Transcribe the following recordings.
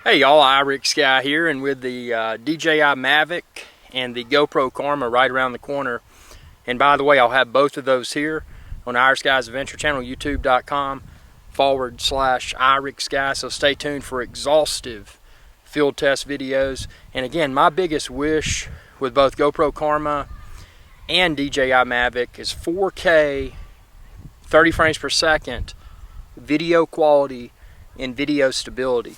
Hey y'all, IrixGuy here, and with the DJI Mavic and the GoPro Karma right around the corner. And by the way, I'll have both of those here on IrixGuy's Adventure Channel, youtube.com/IrixGuy. So stay tuned for exhaustive field test videos. And again, my biggest wish with both GoPro Karma and DJI Mavic is 4K, 30 frames per second video quality and video stability.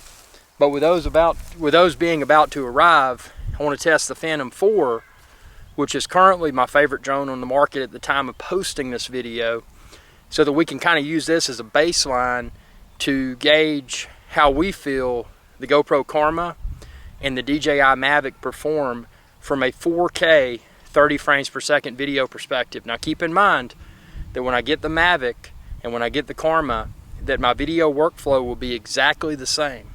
But with those being about to arrive, I want to test the Phantom 4, which is currently my favorite drone on the market at the time of posting this video, so that we can kind of use this as a baseline to gauge how we feel the GoPro Karma and the DJI Mavic perform from a 4K 30 frames per second video perspective. Now keep in mind that when I get the Mavic and when I get the Karma, that my video workflow will be exactly the same.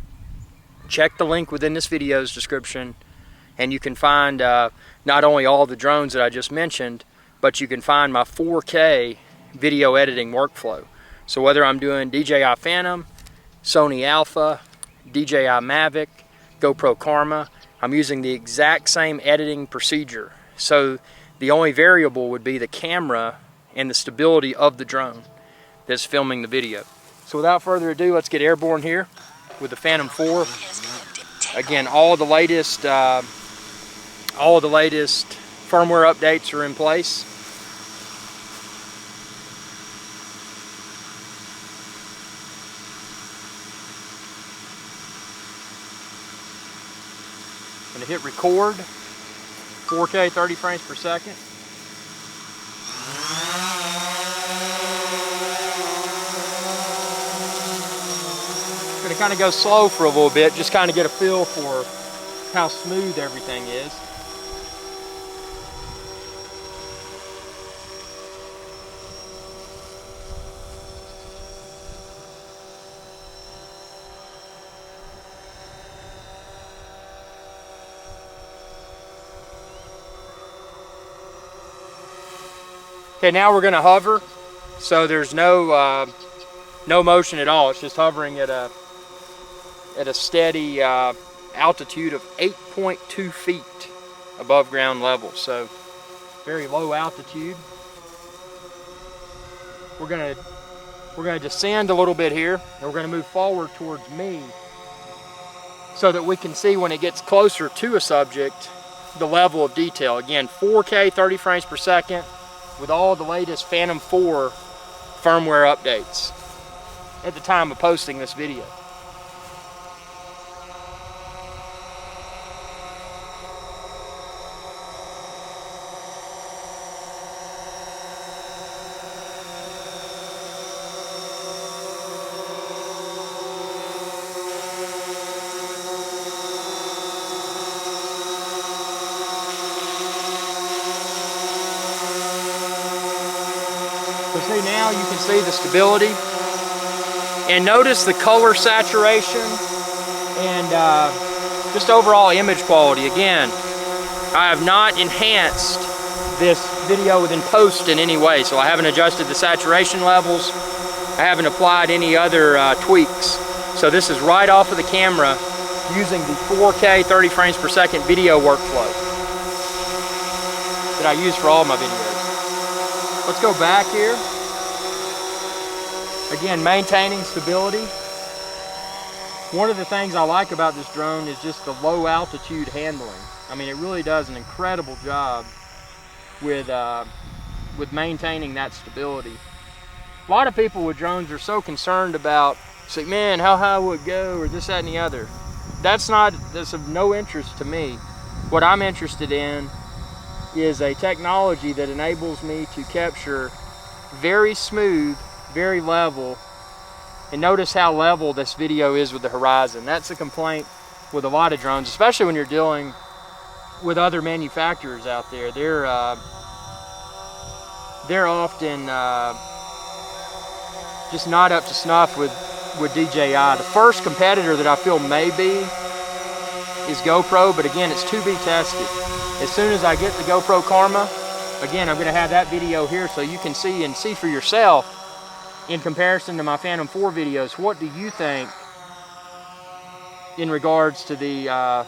Check the link within this video's description and you can find not only all the drones that I just mentioned, but you can find my 4K video editing workflow. So whether I'm doing DJI Phantom, Sony Alpha, DJI Mavic, GoPro Karma, I'm using the exact same editing procedure. So the only variable would be the camera and the stability of the drone that's filming the video. So without further ado, let's get airborne here with the Phantom 4. Again, all the latest firmware updates are in place. I'm going to hit record, 4K 30 frames per second. Going to kind of go slow for a little bit, just kind of get a feel for how smooth everything is. Okay, now we're going to hover, so there's no motion at all. It's just hovering at a steady altitude of 8.2 feet above ground level, so very low altitude. We're gonna descend a little bit here, and we're gonna move forward towards me so that we can see when it gets closer to a subject the level of detail. Again, 4K 30 frames per second with all the latest Phantom 4 firmware updates at the time of posting this video. So see, now you can see the stability. And notice the color saturation and just overall image quality. Again, I have not enhanced this video within post in any way, so I haven't adjusted the saturation levels. I haven't applied any other tweaks. So this is right off of the camera using the 4K 30 frames per second video workflow that I use for all my videos. Let's go back here. Again, maintaining stability. One of the things I like about this drone is just the low altitude handling. I mean, it really does an incredible job with maintaining that stability. A lot of people with drones are so concerned about, say, man, how high will it go, or this, that, and the other. That's of no interest to me. What I'm interested in is a technology that enables me to capture very smooth, very level, and notice how level this video is with the horizon. That's a complaint with a lot of drones, especially when you're dealing with other manufacturers out there. They're often just not up to snuff with DJI. The first competitor that I feel may be is GoPro, but again, it's to be tested. As soon as I get the GoPro Karma, again, I'm going to have that video here so you can see for yourself in comparison to my Phantom 4 videos. What do you think in regards to the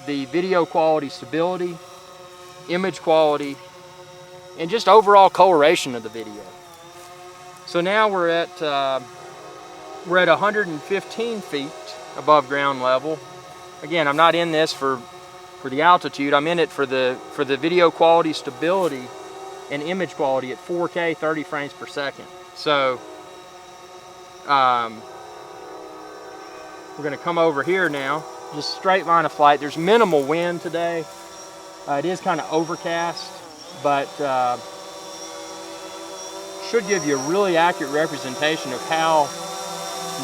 video quality, stability, image quality, and just overall coloration of the video. So now we're at 115 feet above ground level. Again, I'm not in this for the altitude. I'm in it for the video quality, stability, and image quality at 4K 30 frames per second. So we're going to come over here now, just straight line of flight. There's minimal wind today. It is kind of overcast, but should give you a really accurate representation of how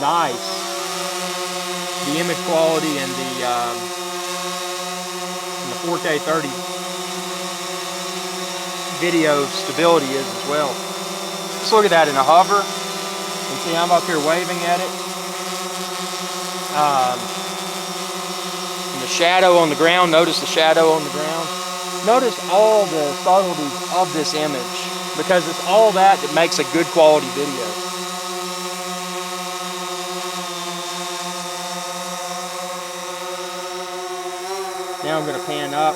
nice the image quality and the 4K 30 video stability is as well. Just look at that in a hover. You see I'm up here waving at it. And the shadow on the ground, notice the shadow on the ground. Notice all the subtleties of this image, because it's all that makes a good quality video. Now I'm going to pan up.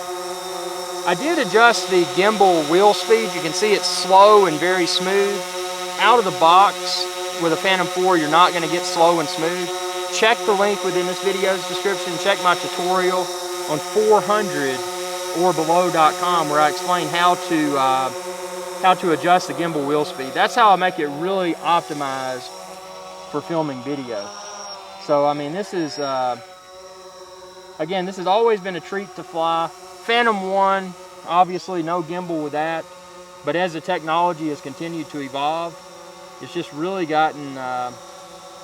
I did adjust the gimbal wheel speed. You can see it's slow and very smooth. Out of the box with a Phantom 4, you're not going to get slow and smooth. Check the link within this video's description. Check my tutorial on 400orbelow.com where I explain how to adjust the gimbal wheel speed. That's how I make it really optimized for filming video. So I mean, this is again, this has always been a treat to fly. Phantom 1, obviously no gimbal with that, but as the technology has continued to evolve, it's just really gotten,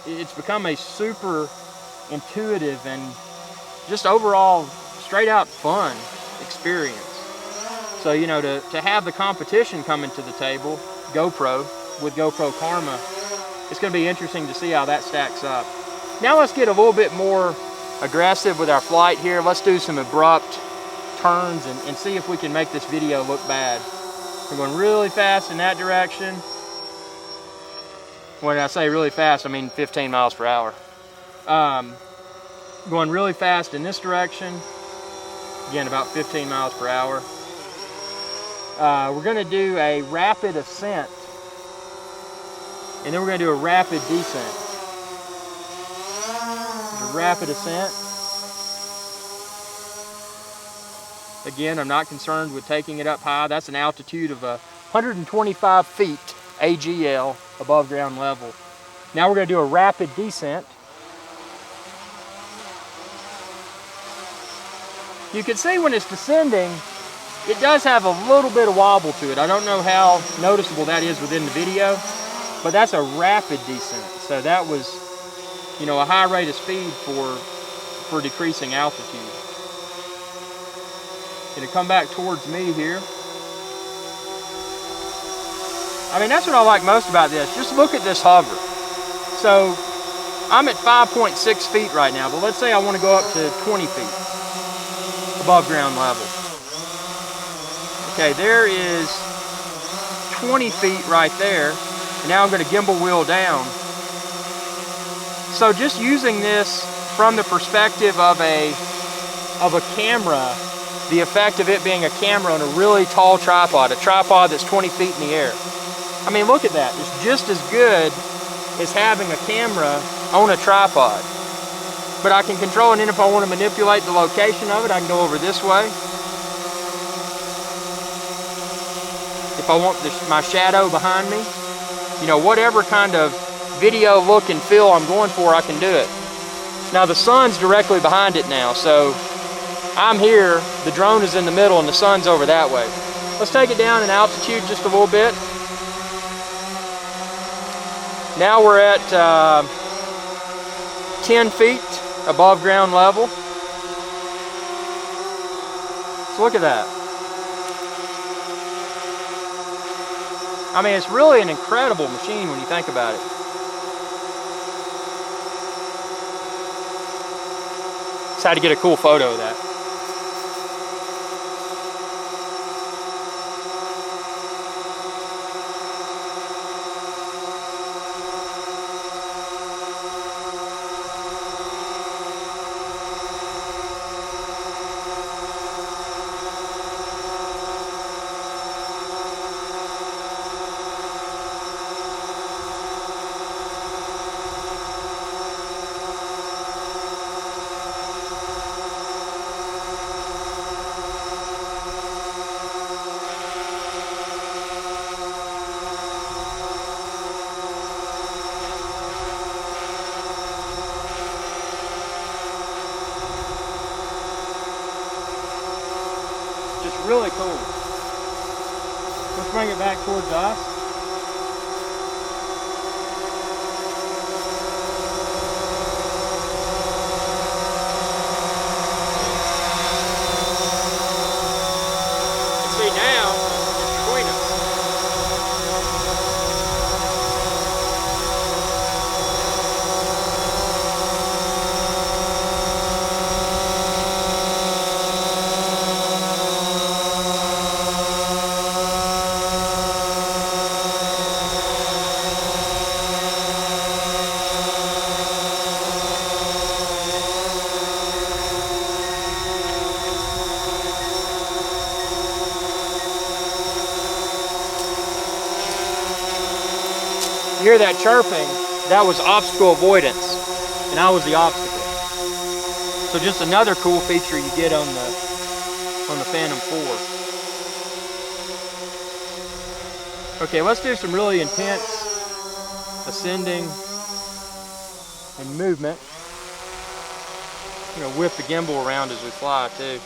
it's become a super intuitive and just overall straight out fun experience. So, you know, to have the competition coming to the table, GoPro, with GoPro Karma, it's going to be interesting to see how that stacks up. Now let's get a little bit more aggressive with our flight here. Let's do some abrupt turns and see if we can make this video look bad. We're going really fast in that direction. When I say really fast, I mean 15 miles per hour. Going really fast in this direction. Again, about 15 miles per hour. We're going to do a rapid ascent, and then we're going to do a rapid descent. There's a rapid ascent. Again, I'm not concerned with taking it up high. That's an altitude of 125 feet AGL above ground level. Now we're going to do a rapid descent. You can see when it's descending, it does have a little bit of wobble to it. I don't know how noticeable that is within the video, but that's a rapid descent. So that was, you know, a high rate of speed for decreasing altitude. Gonna come back towards me here. I mean, that's what I like most about this. Just look at this hover. So I'm at 5.6 feet right now, but let's say I want to go up to 20 feet above ground level. Okay, there is 20 feet right there, and now I'm going to gimbal wheel down. So just using this from the perspective of a camera, the effect of it being a camera on a really tall tripod, a tripod that's 20 feet in the air. I mean, look at that. It's just as good as having a camera on a tripod. But I can control it, and if I want to manipulate the location of it, I can go over this way. If I want my shadow behind me, you know, whatever kind of video look and feel I'm going for, I can do it. Now the sun's directly behind it now, so I'm here, the drone is in the middle, and the sun's over that way. Let's take it down in altitude just a little bit. Now we're at 10 feet above ground level. So look at that. I mean, it's really an incredible machine when you think about it. Just had to get a cool photo of that. It's really cool. Let's bring it back towards us. See, now it's between us. You hear that chirping? That was obstacle avoidance, and I was the obstacle. So just another cool feature you get on the Phantom 4. Okay, let's do some really intense ascending and movement. I'm gonna whip the gimbal around as we fly too.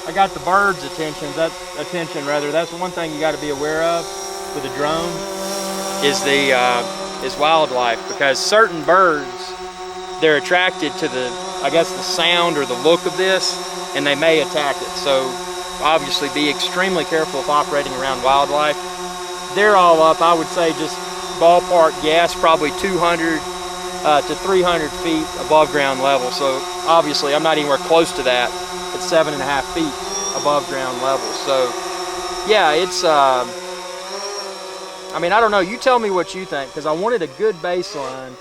I got the bird's attention. That's one thing you got to be aware of with a drone is wildlife, because certain birds, they're attracted to the sound or the look of this, and they may attack it. So obviously be extremely careful if operating around wildlife. They're all up, I would say, just ballpark guess, probably 200 to 300 feet above ground level. So obviously I'm not anywhere close to that. It's 7.5 feet above ground level. So yeah, it's I mean, I don't know, you tell me what you think, because I wanted a good baseline.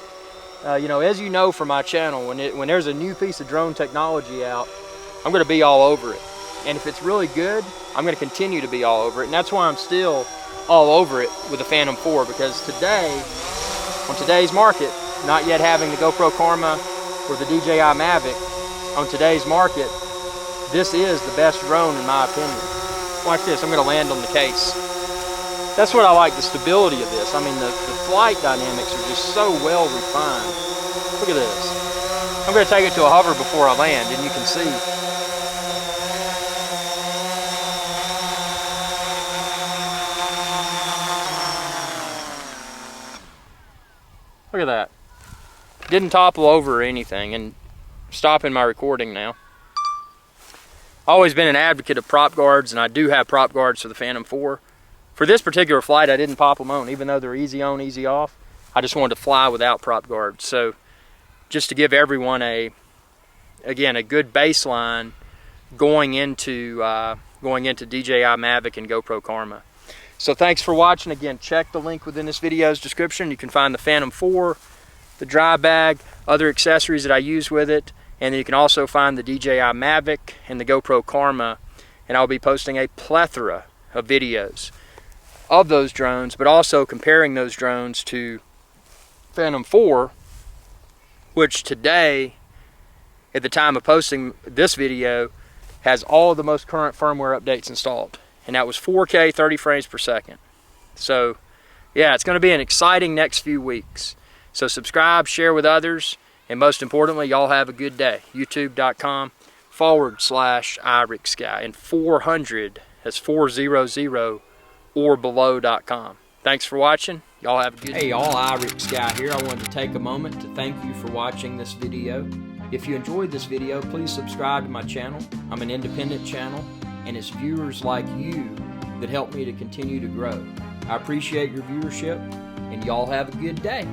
You know, as you know from my channel, when there's a new piece of drone technology out, I'm going to be all over it. And if it's really good, I'm going to continue to be all over it. And that's why I'm still all over it with the Phantom 4, because today, on today's market, not yet having the GoPro Karma or the DJI Mavic, on today's market, this is the best drone in my opinion. Watch this, I'm going to land on the case. That's what I like, the stability of this. I mean, the flight dynamics are just so well refined. Look at this. I'm going to take it to a hover before I land, and you can see. Look at that. Didn't topple over or anything, and stopping my recording now. Always been an advocate of prop guards, and I do have prop guards for the Phantom 4. For this particular flight, I didn't pop them on, even though they're easy on, easy off. I just wanted to fly without prop guards. So just to give everyone again, a good baseline going into DJI Mavic and GoPro Karma. So thanks for watching. Again, check the link within this video's description. You can find the Phantom 4, the dry bag, other accessories that I use with it, and then you can also find the DJI Mavic and the GoPro Karma, and I'll be posting a plethora of videos of those drones, but also comparing those drones to Phantom 4, which today, at the time of posting this video, has all of the most current firmware updates installed, and that was 4K 30 frames per second. So yeah, it's going to be an exciting next few weeks. So subscribe, share with others, and most importantly, y'all have a good day. youtube.com/IrixGuy, and 400, that's 400 or below.com. Thanks for watching. Y'all have a good day. Hey y'all, IrixGuy here. I wanted to take a moment to thank you for watching this video. If you enjoyed this video, please subscribe to my channel. I'm an independent channel, and it's viewers like you that help me to continue to grow. I appreciate your viewership, and y'all have a good day.